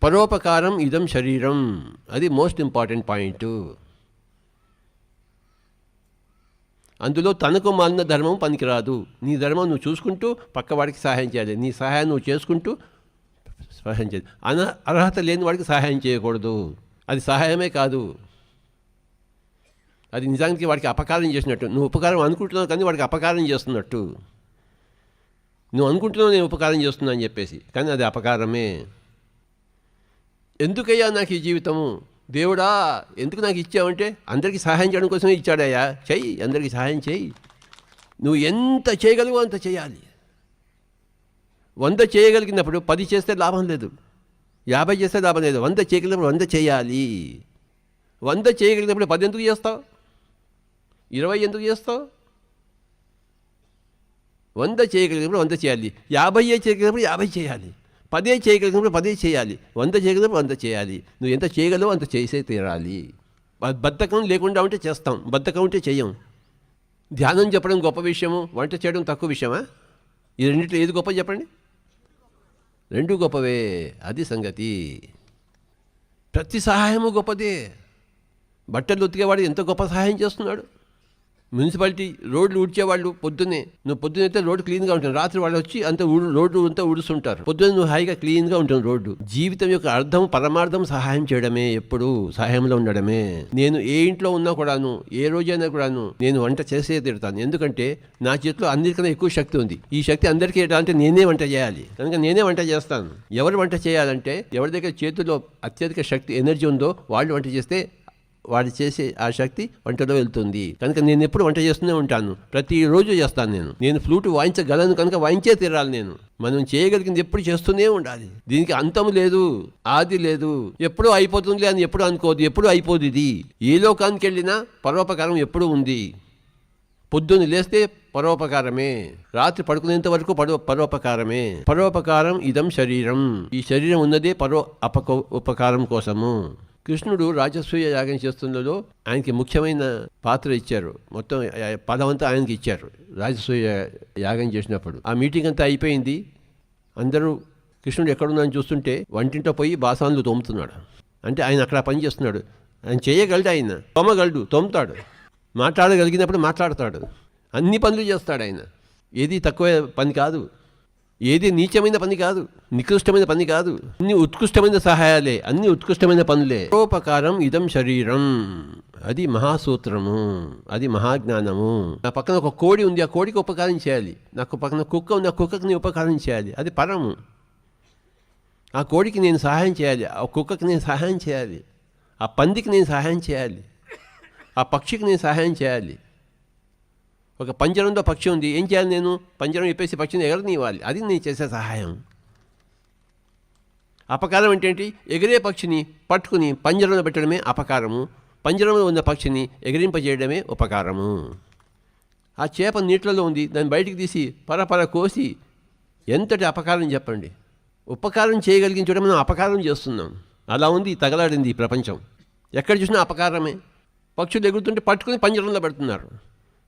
పరోపకారం ఇదం శరీరం, అది మోస్ట్ ఇంపార్టెంట్ పాయింట్. అందులో తనకు మాలిన ధర్మం పనికిరాదు. నీ ధర్మం నువ్వు చూసుకుంటూ పక్కవాడికి సహాయం చేయాలి, నీ సహాయం నువ్వు చేసుకుంటూ సహాయం చేయాలి. అర్హత లేని వాడికి సహాయం చేయకూడదు. అది సహాయమే కాదు, అది నిజానికి వాడికి అపకారం చేసినట్టు. నువ్వు ఉపకారం అనుకుంటున్నావు కానీ వాడికి అపకారం చేస్తున్నట్టు. నువ్వు అనుకుంటున్నావు నేను ఉపకారం చేస్తున్నా అని చెప్పేసి, కానీ అది అపకారమే. ఎందుకయ్యా నాకు ఈ జీవితము, దేవుడా ఎందుకు నాకు ఇచ్చావంటే అందరికీ సహాయం చేయడం కోసమే ఇచ్చాడయ్యా. చెయ్యి, అందరికీ సహాయం చెయ్యి. నువ్వు ఎంత చేయగలవో అంత చేయాలి. 100 చేయగలిగినప్పుడు 10 చేస్తే లాభం లేదు, 50 చేస్తే లాభం లేదు. 100 చేయగలిగినప్పుడు 100 చేయాలి. 100 చేయగలిగినప్పుడు 10 ఎందుకు చేస్తావు, 20 ఎందుకు చేస్తావు? 100 చేయగలిగినప్పుడు 100 చేయాలి, 50 చేయగలిగినప్పుడు 50 చేయాలి, 10 చేయగలిగినప్పుడు 10 చేయాలి, 100 చేయగలిగినప్పుడు 100 చేయాలి. నువ్వు ఎంత చేయగలవో అంత చేసే తీరాలి. బద్ధకం లేకుండా ఉంటే చేస్తాం, బద్ధకం ఉంటే చెయ్యం. ధ్యానం చెప్పడం గొప్ప విషయము, వంట చేయడం తక్కువ విషయమా? ఈ రెండింటిలో ఏది గొప్ప చెప్పండి? రెండు గొప్పవే, అది సంగతి. ప్రతి సహాయము గొప్పదే. బట్టలు ఉతికేవాడు ఎంత గొప్ప సహాయం చేస్తున్నాడు. మున్సిపాలిటీ రోడ్లు ఊడ్చేవాళ్ళు పొద్దున్నే, నువ్వు పొద్దునైతే రోడ్డు క్లీన్గా ఉంటుంది, రాత్రి వాళ్ళు వచ్చి అంత రోడ్డు అంతా ఊడుస్తుంటారు. పొద్దున్న నువ్వు హాయిగా క్లీన్గా ఉంటుంది రోడ్డు. జీవితం యొక్క అర్థం, పరమార్థం సహాయం చేయడమే, ఎప్పుడు సహాయంలో ఉండడమే. నేను ఏ ఇంట్లో ఉన్నా కూడాను, ఏ రోజైనా కూడాను నేను వంట చేసే తిడతాను. ఎందుకంటే నా చేతిలో అందరికన్నా ఎక్కువ శక్తి ఉంది. ఈ శక్తి అందరికీ అంటే నేనే వంట చేయాలి, కనుక నేనే వంట చేస్తాను. ఎవరు వంట చేయాలంటే ఎవరి దగ్గర చేతిలో అత్యధిక శక్తి, ఎనర్జీ ఉందో వాళ్ళు వంట చేస్తే వాడు చేసే ఆ శక్తి వంటలో వెళ్తుంది. కనుక నేను ఎప్పుడు వంట చేస్తూనే ఉంటాను, ప్రతిరోజు చేస్తాను. నేను ఫ్లూట్ వాయించగలను కనుక వాయించే తీరాలి. నేను మనం చేయగలిగింది ఎప్పుడు చేస్తూనే ఉండాలి. దీనికి అంతం లేదు, ఆది లేదు. ఎప్పుడూ అయిపోతుంది అని ఎప్పుడు అనుకోదు, ఎప్పుడు అయిపోదు. ఇది ఏ లోకానికి వెళ్ళినా పరోపకారం ఎప్పుడూ ఉంది. పొద్దున్న లేస్తే పరోపకారమే, రాత్రి పడుకునేంత వరకు పరోపకారమే. పరోపకారం ఇదం శరీరం, ఈ శరీరం ఉన్నదే ఉపకారం కోసము. కృష్ణుడు రాజసూయ యాగం చేస్తున్నలో ఆయనకి ముఖ్యమైన పాత్ర ఇచ్చారు. మొత్తం పదవంతా ఆయనకి ఇచ్చారు రాజసూయ యాగం చేసినప్పుడు. ఆ మీటింగ్ అంతా అయిపోయింది. అందరూ కృష్ణుడు ఎక్కడున్నాడని చూస్తుంటే వంటింట్లో పోయి బాసాన్లు తోముతున్నాడు. అంటే ఆయన అక్కడ పని చేస్తున్నాడు. ఆయన చేయగలడు, ఆయన తోమగలడు, తోముతాడు. మాట్లాడగలిగినప్పుడు మాట్లాడతాడు, అన్ని పనులు చేస్తాడు ఆయన. ఏది తక్కువ పని కాదు, ఏది నీచమైన పని కాదు, నికృష్టమైన పని కాదు. అన్ని ఉత్కృష్టమైన సహాయాలే, అన్ని ఉత్కృష్టమైన పనులే. పరోపకారం ఇదం శరీరం, అది మహాసూత్రము, అది మహాజ్ఞానము. నా పక్కన ఒక కోడి ఉంది, ఆ కోడికి ఉపకారం చేయాలి. నాకు పక్కన కుక్క ఉంది, ఆ కుక్కకి నేను ఉపకారం చేయాలి, అది పరము. ఆ కోడికి నేను సహాయం చేయాలి, ఆ కుక్కకి నేను సహాయం చేయాలి, ఆ పందికి నేను సహాయం చేయాలి, ఆ పక్షికి నేను సహాయం చేయాలి. ఒక పంజరంలో పక్షి ఉంది, ఏం చేయాలి? నేను పంజరం చెప్పేసి పక్షిని ఎగరనివ్వాలి, అది నేను చేసే సహాయం. అపకారం ఏంటంటే ఎగిరే పక్షిని పట్టుకుని పంజరంలో పెట్టడమే అపకారము, పంజరంలో ఉన్న పక్షిని ఎగిరింపజేయడమే ఉపకారము. ఆ చేప నీటిలో ఉంది, దాన్ని బయటికి తీసి పరపర కోసి ఎంతటి అపకారం చెప్పండి. ఉపకారం చేయగలిగిన చోట మనం అపకారం చేస్తున్నాం. అలా ఉంది తగలాడింది ఈ ప్రపంచం. ఎక్కడ చూసినా అపకారమే. పక్షులు ఎగురుతుంటే పట్టుకుని పంజరంలో పెడుతున్నారు,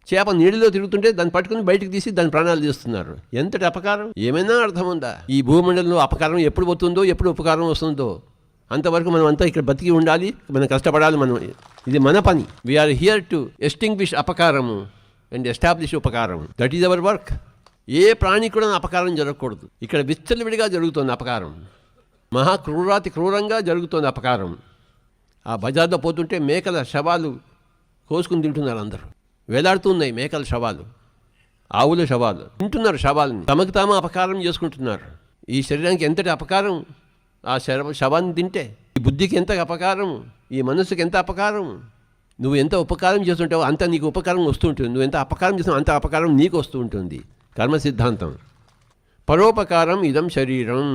చేప నీటిలో తిరుగుతుంటే దాన్ని పట్టుకుని బయటకు తీసి దాని ప్రాణాలు తీస్తున్నారు. ఎంతటి అపకారం! ఏమైనా అర్థం ఉందా? ఈ భూమండలంలో అపకారం ఎప్పుడు పోతుందో, ఎప్పుడు ఉపకారం వస్తుందో అంతవరకు మనం అంతా ఇక్కడ బతికి ఉండాలి, మనం కష్టపడాలి. మనం ఇది మన పని. వీఆర్ హియర్ టు ఎస్టింగ్విష్ అపకారము అండ్ ఎస్టాబ్లిష్ ఉపకారం. That is our work. ఏ ప్రాణి కూడా అపకారం జరగకూడదు. ఇక్కడ విచ్చలవిడిగా జరుగుతుంది అపకారం, మహాక్రూరాతి క్రూరంగా జరుగుతుంది అపకారం. ఆ బజార్లో పోతుంటే మేకల శవాలు కోసుకుని తింటున్నారు అందరూ. వేలాడుతున్నాయి మేకల శవాలు, ఆవుల శవాలు, తింటున్నారు శవాలని. తమకు తాము అపకారం చేసుకుంటున్నారు. ఈ శరీరానికి ఎంతటి అపకారం ఆ శవాన్ని తింటే. ఈ బుద్ధికి ఎంత అపకారం, ఈ మనస్సుకి ఎంత అపకారం. నువ్వు ఎంత ఉపకారం చేస్తుంటావో అంత నీకు ఉపకారం వస్తూ ఉంటుంది. నువ్వు ఎంత అపకారం చేస్తావు అంత అపకారం నీకు వస్తూ ఉంటుంది. కర్మ సిద్ధాంతం. పరోపకారం ఇదం శరీరం.